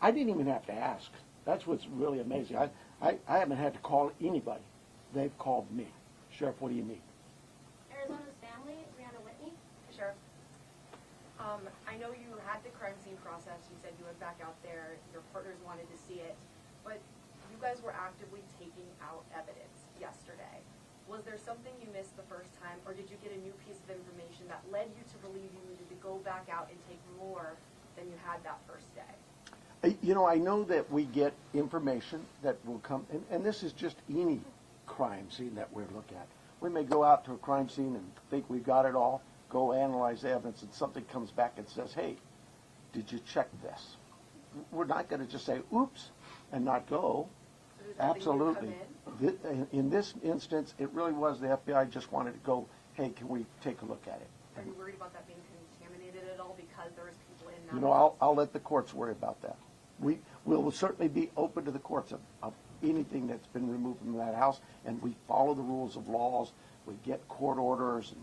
I didn't even have to ask. That's what's really amazing. I haven't had to call anybody. They've called me. Sheriff, what do you need? Arizona's family, Brianna Whitney. Sheriff, I know you had the crime scene process. You said you went back out there. Your partners wanted to see it. But you guys were actively taking out evidence yesterday. Was there something you missed the first time, or did you get a new piece of information that led you to believe you needed to go back out and take more than you had that first day? You know, I know that we get information that will come, and this is just any crime scene that we look at. We may go out to a crime scene and think we've got it all, go analyze the evidence, and something comes back and says, hey, did you check this? We're not going to just say, oops, and not go. Absolutely. In this instance, it really was the FBI just wanted to go, hey, can we take a look at it? Are you worried about that being contaminated at all because there was people in that? You know, I'll let the courts worry about that. We will certainly be open to the courts of anything that's been removed from that house, and we follow the rules of laws. We get court orders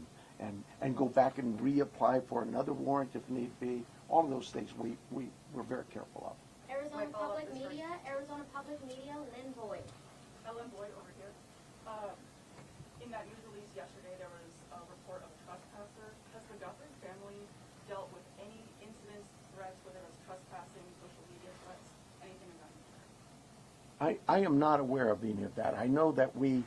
and go back and reapply for another warrant if need be. All of those things we're very careful of. Arizona Public Media, Lynn Boyd. Ellen Boyd over here. In that news release yesterday, there was a report of a trespasser. Has the Guthrie family dealt with any incidents, threats, whether it was trespassing, social media threats, anything of that nature? I am not aware of any of that. I know that we,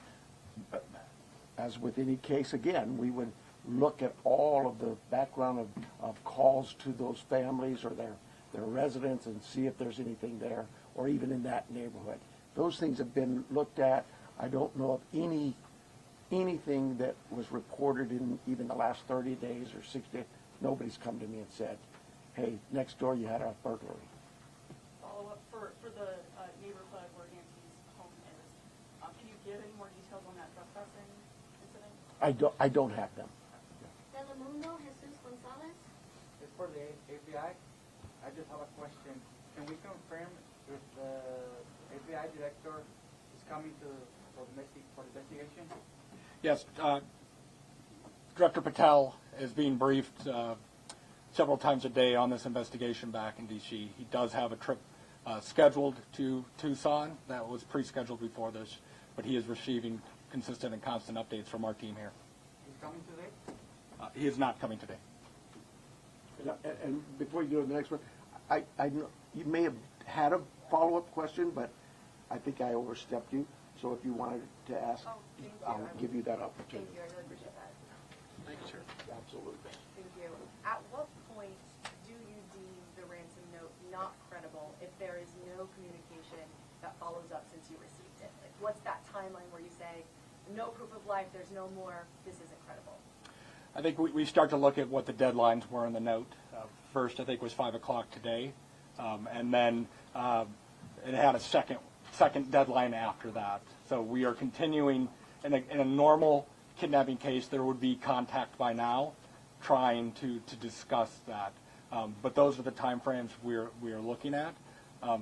as with any case, again, we would look at all of the background of calls to those families or their residents and see if there's anything there, or even in that neighborhood. Those things have been looked at. I don't know of anything that was reported in even the last 30 days or 60 days. Nobody's come to me and said, hey, next door you had a burglary. Follow up for the neighborhood where Nancy's home is. Can you give any more details on that trespassing incident? I don't have them. Telemundo, Jesus Gonzalez. It's for the FBI. I just have a question. Can we confirm if the FBI director is coming for the investigation? Yes, Director Patel is being briefed several times a day on this investigation back in D.C. He does have a trip scheduled to Tucson that was pre-scheduled before this, but he is receiving consistent and constant updates from our team here. He's coming today? He is not coming today. And before you go to the next one, I know you may have had a follow-up question, but I think I overstepped you. So if you wanted to ask, I'll give you that opportunity. Thank you. I really appreciate that. Thank you, sir. Absolutely. Thank you. At what point do you deem the ransom note not credible if there is no communication that follows up since you received it? Like, what's that timeline where you say, no proof of life, there's no more, this isn't credible? I think we start to look at what the deadlines were in the note. First, I think, was 5 o'clock today, and then it had a second deadline after that. So we are continuing. In a normal kidnapping case, there would be contact by now, trying to discuss that. But those are the time frames we are looking at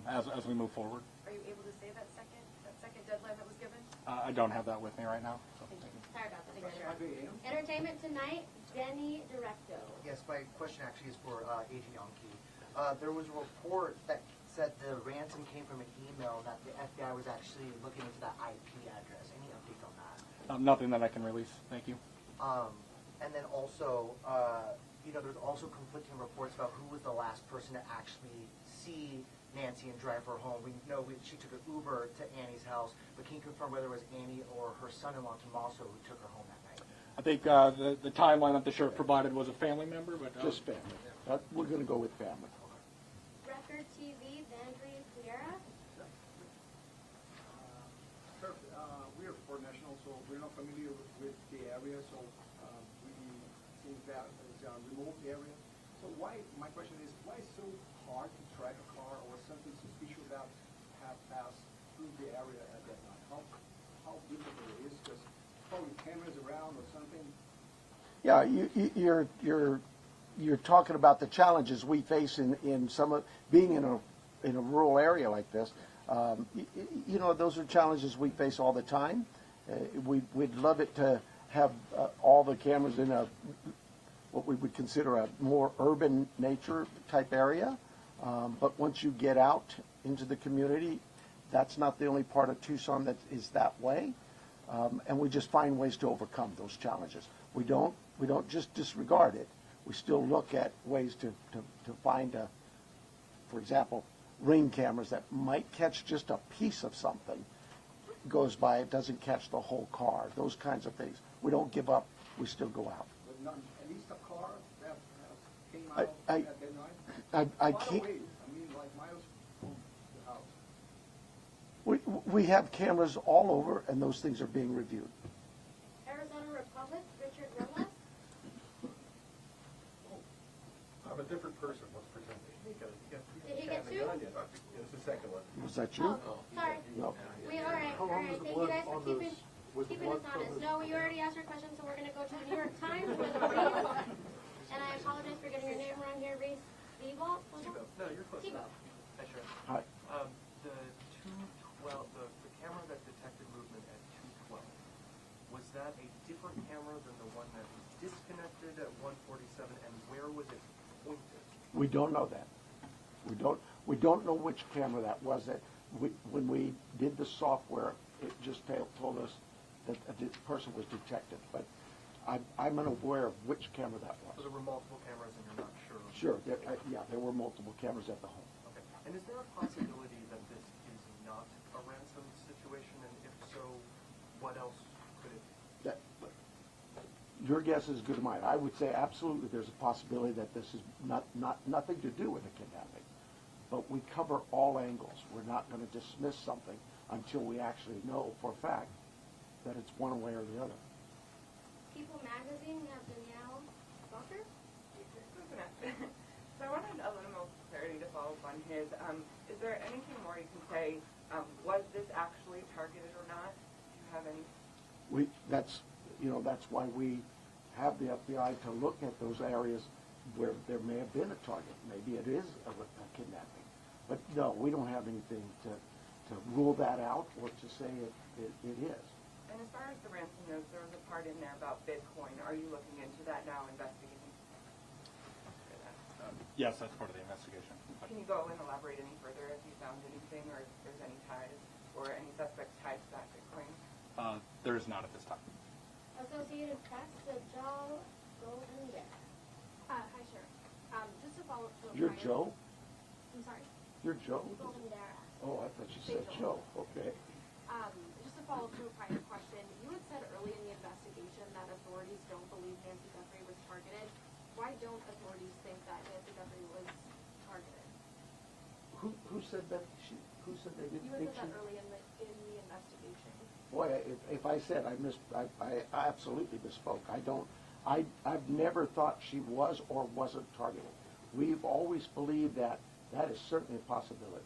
as we move forward. Are you able to say that second deadline that was given? I don't have that with me right now. So. Sorry about that. Entertainment Tonight, Denny Directo. Yes, my question actually is for Agent Yonke. There was a report that said the ransom came from an email that the FBI was actually looking into that IP address. Any update on that? Nothing that I can release. Thank you. And then also, there's also conflicting reports about who was the last person to actually see Nancy and drive her home. We know she took an Uber to Annie's house, but can you confirm whether it was Annie or her son-in-law, Tommaso, who took her home that night? I think the timeline that the sheriff provided was a family member, but Just family. We're going to go with family. Record TV, Vandry Cleara. Sir, we are foreign nationals, so we're not familiar with the area, so we think that is a remote area. So my question is, why is it so hard to track a car or something suspicious that have passed through the area at that time? How difficult it is, because probably cameras around or something? Yeah, you're talking about the challenges we face in some of being in a rural area like this. You know, those are challenges we face all the time. We'd love it to have all the cameras in what we would consider a more urban nature type area. But once you get out into the community, that's not the only part of Tucson that is that way. And we just find ways to overcome those challenges. We don't just disregard it. We still look at ways to find, for example, ring cameras that might catch just a piece of something. Goes by, it doesn't catch the whole car. Those kinds of things. We don't give up. We still go out. But not, at least a car that came out I at that night? can't. Far away, I mean, like miles from the house. We have cameras all over, and those things are being reviewed. Arizona Republic, Richard Willis. I'm a different person, let's pretend. Did he get two? It's the second one. Was that you? Oh, sorry. No. All right. Thank you guys for keeping us honest. No, you already asked your question, so we're going to go to the New York Times for the brief. And I apologize for getting your name wrong here, Reese. Thibault? No, you're close enough. Hi, Sheriff. Hi. The 212, the camera that detected movement at 212, was that a different camera than the one that was disconnected at 147, and where was it pointed? We don't know that. We don't know which camera that was. When we did the software, it just told us that a person was detected. But I'm unaware of which camera that was. So there were multiple cameras, and you're not sure? Sure. There were multiple cameras at the home. Okay. And is there a possibility that this is not a ransom situation, and if so, what else could it be? Your guess is as good as mine. I would say absolutely there's a possibility that this is nothing to do with a kidnapping. But we cover all angles. We're not going to dismiss something until we actually know for a fact that it's one way or the other. People Magazine, we have Danielle Walker. So I wanted a little more clarity to follow up on his. Is there anything more you can say? Was this actually targeted or not? Do you have any? That's why we have the FBI to look at those areas where there may have been a target. Maybe it is a kidnapping. But no, we don't have anything to rule that out or to say it is. And as far as the ransom notes, there was a part in there about Bitcoin. Are you looking into that now, investigating? yes, that's part of the investigation. Can you go and elaborate any further if you found anything, or if there's any ties, or any suspects tied to that Bitcoin? There is not at this time. Associated Press, the Joe Golden Bear. Hi, Sheriff. Just to follow up to You're Joe? I'm sorry? You're Joe? Golden Bear. Oh, I thought you said Joe. Okay. Just to follow up to a prior question, you had said early in the investigation that authorities don't believe Nancy Guthrie was targeted. Why don't authorities think that Nancy Guthrie was targeted? Who said that? Who said they didn't You had think said she? that early in the investigation. Boy, if I said I absolutely misspoke. I've never thought she was or wasn't targeted. We've always believed that is certainly a possibility.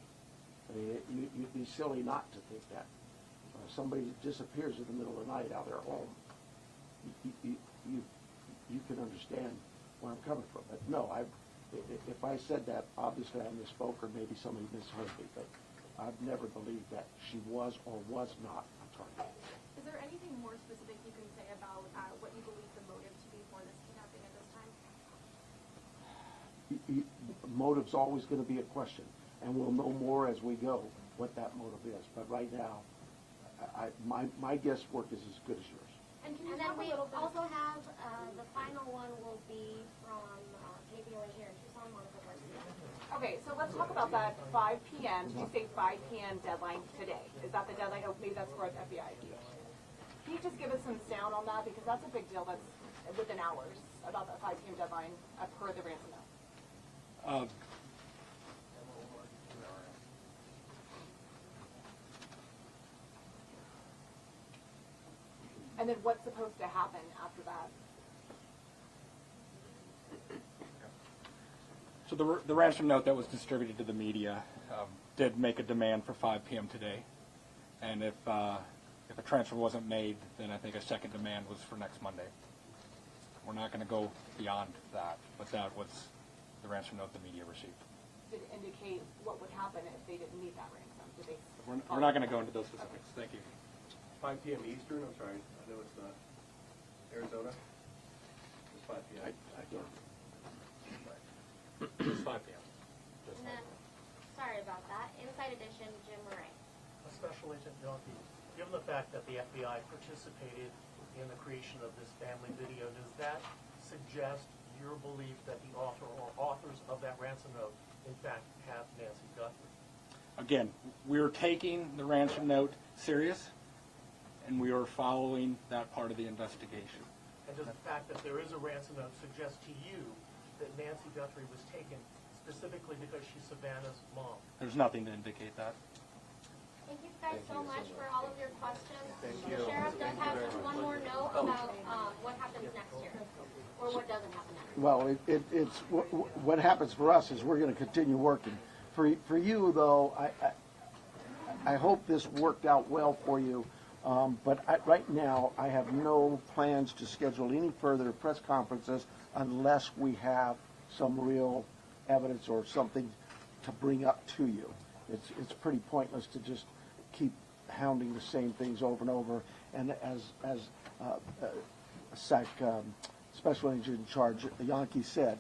You'd be silly not to think that. Somebody disappears in the middle of the night out of their home. You can understand where I'm coming from. But no, if I said that, obviously I misspoke or maybe somebody misheard me. But I've never believed that she was or was not a target. Is there anything more specific you can say about what you believe the motive to be for this kidnapping at this time? Motive's always going to be a question, and we'll know more as we go what that motive is. But right now, my guesswork is as good as yours. And then we also have, the final one will be from KPOA here in Tucson, Monica Garcia. Okay, so let's talk about that 5 p.m. Did you say 5 p.m. deadline today? Is that the deadline? Oh, maybe that's for the FBI. Can you just give us some sound on that? Because that's a big deal. That's within hours about that 5 p.m. deadline per the ransom note. And then what's supposed to happen after that? So the ransom note that was distributed to the media did make a demand for 5 p.m. today, and if a transfer wasn't made, then I think a second demand was for next Monday. We're not going to go beyond that, but that was the ransom note the media received. Did it indicate what would happen if they didn't meet that ransom? Did they? We're not going to go into those specifics. Thank you. 5 p.m. Eastern, I'm sorry, I know it's not Arizona. It's 5 p.m. I don't. It's 5 p.m. And then, sorry about that, Inside Edition, Jim Murray. Special Agent Yonke, given the fact that the FBI participated in the creation of this family video, does that suggest your belief that the author or authors of that ransom note, in fact, have Nancy Guthrie? Again, we're taking the ransom note serious, and we are following that part of the investigation. And does the fact that there is a ransom note suggest to you that Nancy Guthrie was taken specifically because she's Savannah's mom? There's nothing to indicate that. Thank you guys so much for all of your questions. Thank The you. sheriff does have just one more note about what happens next year, or what doesn't happen next year. Well, it's what happens for us is we're going to continue working. For you though, I hope this worked out well for you. But right now, I have no plans to schedule any further press conferences unless we have some real evidence or something to bring up to you. It's pretty pointless to just keep hounding the same things over and over. And as Special Agent in Charge, Yonke said,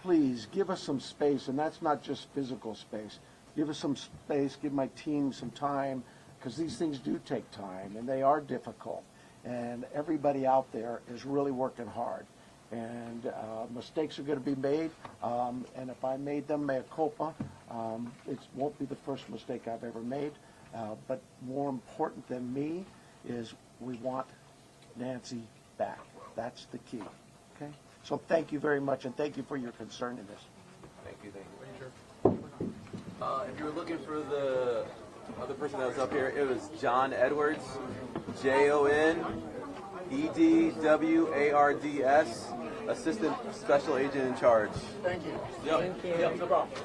please give us some space, and that's not just physical space. Give us some space, give my team some time, because these things do take time, and they are difficult. And everybody out there is really working hard. And mistakes are going to be made, and if I made them, mea culpa, it won't be the first mistake I've ever made. But more important than me is we want Nancy back. That's the key. Okay? So thank you very much, and thank you for your concern in this. Thank you. If you were looking for the other person that was up here, it was John Edwards, JONEDWARDS, Assistant Special Agent in Charge. Thank you. Yep. No problem.